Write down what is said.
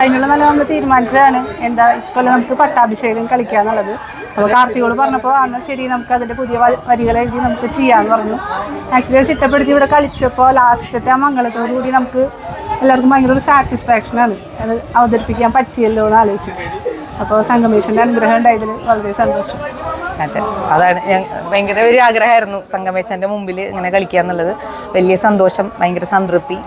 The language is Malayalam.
അതിനുള്ള നല്ല നമ്മൾ തീരുമാനിച്ചതാണ് എന്താ ഇക്കൊല്ലം നമുക്ക് പട്ടാഭിഷേകം കളിക്കാന്നുള്ളത്. അപ്പോൾ കാർത്തികോട് പറഞ്ഞപ്പോൾ അന്ന് ശരി നമുക്ക് അതിൻ്റെ പുതിയ വരികൾ എഴുതി നമുക്ക് ചെയ്യാമെന്ന് പറഞ്ഞു. ആക്ച്വലി ചിട്ടപ്പെടുത്തി ഇവിടെ കളിച്ചപ്പോൾ ലാസ്റ്റത്തെ ആ മംഗളത്തോടു കൂടി നമുക്ക് എല്ലാവർക്കും ഭയങ്കര ഒരു സാറ്റിസ്ഫാക്ഷനാണ് അത് അവതരിപ്പിക്കാൻ പറ്റിയല്ലോ എന്ന് ആലോചിച്ചിട്ട്. അപ്പോൾ സംഗമേശ്വരൻ്റെ അനുഗ്രഹം ഉണ്ടായതിൽ വളരെ സന്തോഷം. അതെ, അതാണ് ഭയങ്കര ഒരു ആഗ്രഹമായിരുന്നു സംഗമേശ്വരൻ്റെ മുമ്പിൽ ഇങ്ങനെ കളിക്കുക എന്നുള്ളത്. വലിയ സന്തോഷം, ഭയങ്കര സംതൃപ്തി.